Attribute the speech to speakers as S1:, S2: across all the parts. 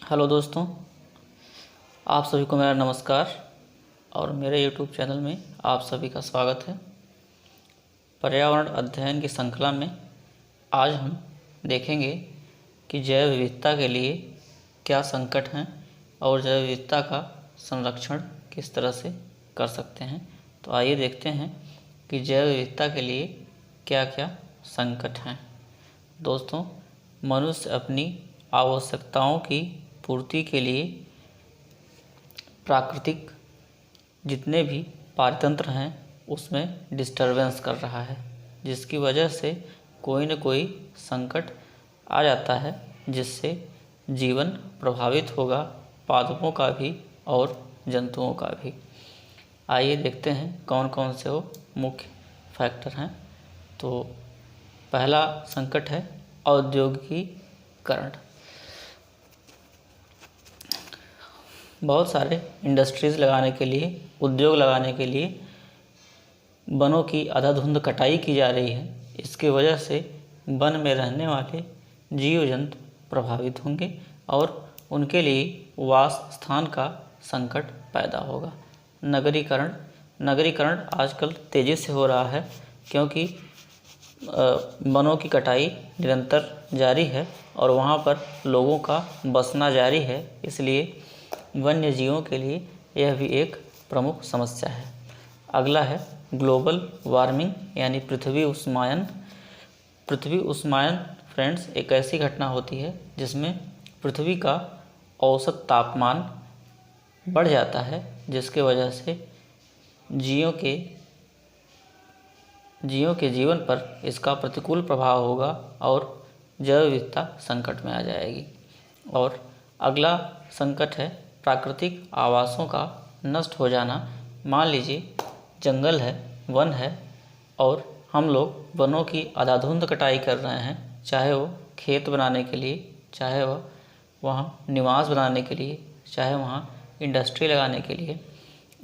S1: Hello दोस्तों, आप सभी को मेरा नमस्कार और मेरे YouTube चैनल में आप सभी का स्वागत है। पर्यावरण अध्ययन की श्रृंखला में आज हम देखेंगे कि जैव विविधता के लिए क्या संकट हैं और जैव विविधता का संरक्षण किस तरह से कर सकते हैं। तो आइए देखते हैं कि जैव विविधता के लिए क्या क्या संकट हैं। दोस्तों, मनुष्य अपनी आवश्यकताओं की पूर्ति के लिए प्राकृतिक जितने भी पारतंत्र हैं उसमें डिस्टरबेंस कर रहा है, जिसकी वजह से कोई न कोई संकट आ जाता है जिससे जीवन प्रभावित होगा, पादपों का भी और जंतुओं का भी। आइए देखते हैं कौन कौन से वो मुख्य फैक्टर हैं। तो पहला संकट है औद्योगिकीकरण। बहुत सारे इंडस्ट्रीज़ लगाने के लिए, उद्योग लगाने के लिए वनों की अंधाधुंध कटाई की जा रही है। इसकी वजह से वन में रहने वाले जीव जंतु प्रभावित होंगे और उनके लिए वास स्थान का संकट पैदा होगा। नगरीकरण आजकल तेज़ी से हो रहा है क्योंकि वनों की कटाई निरंतर जारी है और वहाँ पर लोगों का बसना जारी है, इसलिए वन्य जीवों के लिए यह भी एक प्रमुख समस्या है। अगला है ग्लोबल वार्मिंग यानी पृथ्वी उष्मायन। पृथ्वी उष्मायन फ्रेंड्स एक ऐसी घटना होती है जिसमें पृथ्वी का औसत तापमान बढ़ जाता है, जिसके वजह से जीवों के जीवन पर इसका प्रतिकूल प्रभाव होगा और जैव विविधता संकट में आ जाएगी। और अगला संकट है प्राकृतिक आवासों का नष्ट हो जाना। मान लीजिए जंगल है, वन है और हम लोग वनों की अंधाधुंध कटाई कर रहे हैं, चाहे वो खेत बनाने के लिए, चाहे वह वहाँ निवास बनाने के लिए, चाहे वहाँ इंडस्ट्री लगाने के लिए।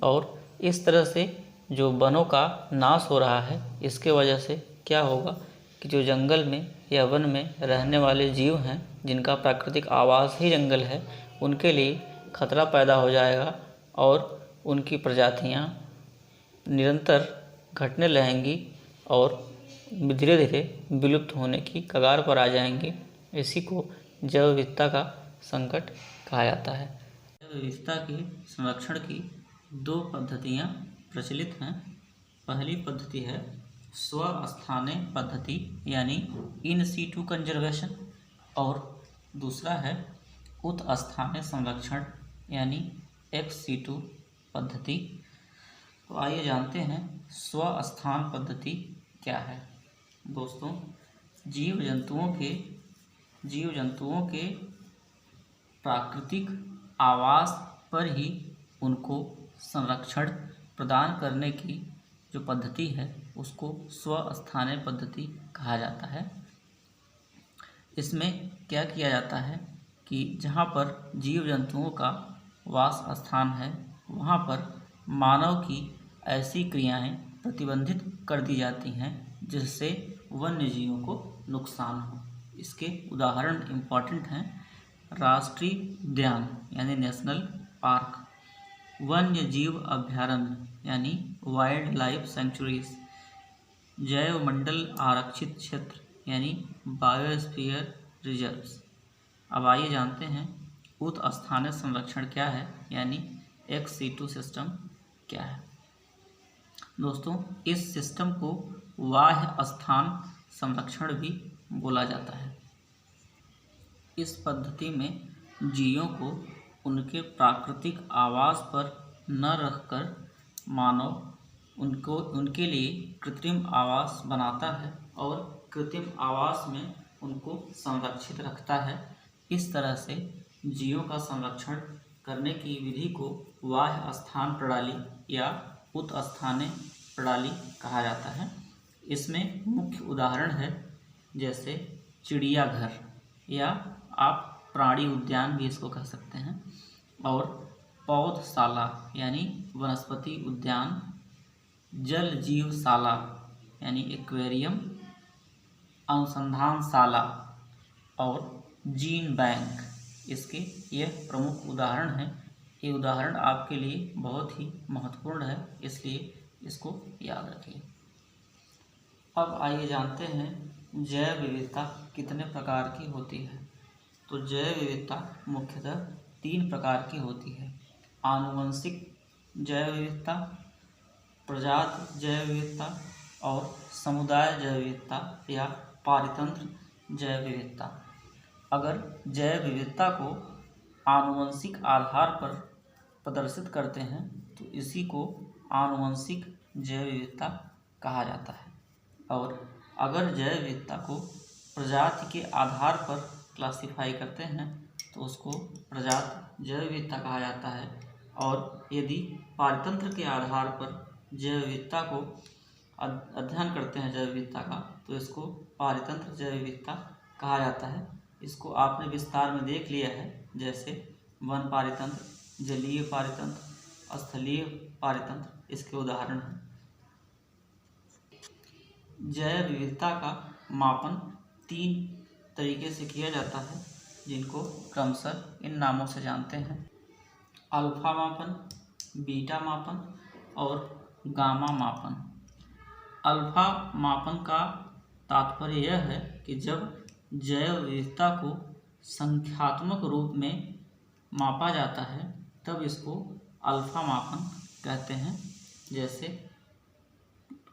S1: और इस तरह से जो वनों का नाश हो रहा है, इसके वजह से क्या होगा कि जो जंगल में या वन में रहने वाले जीव हैं, जिनका प्राकृतिक आवास ही जंगल है, उनके लिए खतरा पैदा हो जाएगा और उनकी प्रजातियां निरंतर घटने लगेंगी और धीरे धीरे विलुप्त होने की कगार पर आ जाएंगी। इसी को जैव विविधता का संकट कहा जाता है। जैव विविधता के संरक्षण की दो पद्धतियां प्रचलित हैं। पहली पद्धति है स्वस्थानीय पद्धति यानी इन सीटू कंजर्वेशन और दूसरा है उत्स्थानीय संरक्षण यानी एक्स सीटू पद्धति। तो आइए जानते हैं स्वस्थान पद्धति क्या है। दोस्तों, जीव जंतुओं के प्राकृतिक आवास पर ही उनको संरक्षण प्रदान करने की जो पद्धति है उसको स्वस्थानीय पद्धति कहा जाता है। इसमें क्या किया जाता है कि जहाँ पर जीव जंतुओं का वास स्थान है वहाँ पर मानव की ऐसी क्रियाएं प्रतिबंधित कर दी जाती हैं जिससे वन्य जीवों को नुकसान हो। इसके उदाहरण इम्पॉर्टेंट हैं राष्ट्रीय उद्यान यानी नेशनल पार्क, वन्य जीव अभयारण्य यानी वाइल्ड लाइफ सेंचुरीज, जैव मंडल आरक्षित क्षेत्र यानी बायोस्फीयर रिजर्व्स। अब आइए जानते हैं उत्स्थानीय संरक्षण क्या है यानी एक्स सीटू सिस्टम क्या है। दोस्तों, इस सिस्टम को बाह्य स्थान संरक्षण भी बोला जाता है। इस पद्धति में जीवों को उनके प्राकृतिक आवास पर न रखकर मानव उनके लिए कृत्रिम आवास बनाता है और कृत्रिम आवास में उनको संरक्षित रखता है। इस तरह से जीवों का संरक्षण करने की विधि को बाह्य स्थान प्रणाली या उत्स्थानीय प्रणाली कहा जाता है। इसमें मुख्य उदाहरण है जैसे चिड़ियाघर या आप प्राणी उद्यान भी इसको कह सकते हैं, और पौधशाला यानी वनस्पति उद्यान, जल जीवशाला यानी एक्वेरियम, अनुसंधानशाला और जीन बैंक इसके यह प्रमुख उदाहरण हैं। ये उदाहरण आपके लिए बहुत ही महत्वपूर्ण है, इसलिए इसको याद रखिए। अब आइए जानते हैं जैव विविधता कितने प्रकार की होती है। तो जैव विविधता मुख्यतः 3 प्रकार की होती है। आनुवंशिक जैव विविधता, प्रजाति जैव विविधता और समुदाय जैव विविधता या पारितंत्र जैव विविधता। अगर जैव विविधता को आनुवंशिक आधार पर प्रदर्शित करते हैं तो इसी को आनुवंशिक जैव विविधता कहा जाता है, और अगर जैव विविधता को प्रजाति के आधार पर क्लासिफाई करते हैं तो उसको प्रजाति जैव विविधता कहा जाता है, और यदि पारितंत्र के आधार पर जैव विविधता को अध्ययन करते हैं जैव विविधता का, तो इसको पारितंत्र जैव विविधता कहा जाता है। इसको आपने विस्तार में देख लिया है, जैसे वन पारितंत्र, जलीय पारितंत्र, स्थलीय पारितंत्र इसके उदाहरण हैं। जैव विविधता का मापन 3 तरीके से किया जाता है, जिनको क्रमशः इन नामों से जानते हैं: अल्फा मापन, बीटा मापन और गामा मापन। अल्फा मापन का तात्पर्य यह है कि जब जैव विविधता को संख्यात्मक रूप में मापा जाता है तब इसको अल्फा मापन कहते हैं। जैसे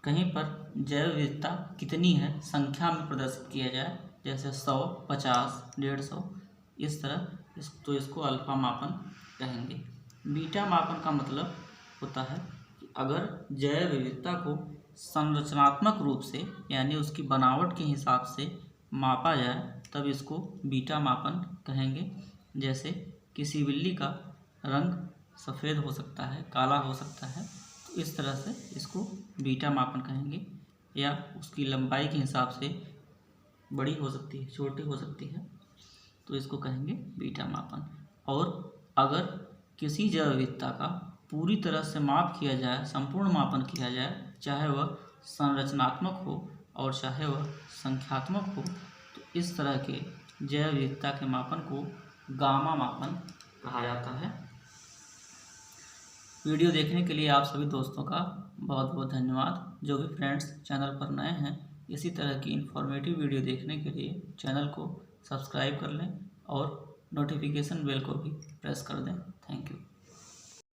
S1: कहीं पर जैव विविधता कितनी है संख्या में प्रदर्शित किया जाए, जैसे 100, 50, 150, इस तरह इसको अल्फा मापन कहेंगे। बीटा मापन का मतलब होता है कि अगर जैव विविधता को संरचनात्मक रूप से यानी उसकी बनावट के हिसाब से मापा जाए तब इसको बीटा मापन कहेंगे। जैसे किसी बिल्ली का रंग सफ़ेद हो सकता है, काला हो सकता है, तो इस तरह से इसको बीटा मापन कहेंगे। या उसकी लंबाई के हिसाब से बड़ी हो सकती है, छोटी हो सकती है, तो इसको कहेंगे बीटा मापन। और अगर किसी जैव विविधता का पूरी तरह से माप किया जाए, संपूर्ण मापन किया जाए, चाहे वह संरचनात्मक हो और चाहे वह संख्यात्मक हो, तो इस तरह के जैव विविधता के मापन को गामा मापन कहा जाता है। वीडियो देखने के लिए आप सभी दोस्तों का बहुत बहुत धन्यवाद। जो भी फ्रेंड्स चैनल पर नए हैं, इसी तरह की इन्फॉर्मेटिव वीडियो देखने के लिए चैनल को सब्सक्राइब कर लें और नोटिफिकेशन बेल को भी प्रेस कर दें। Thank you.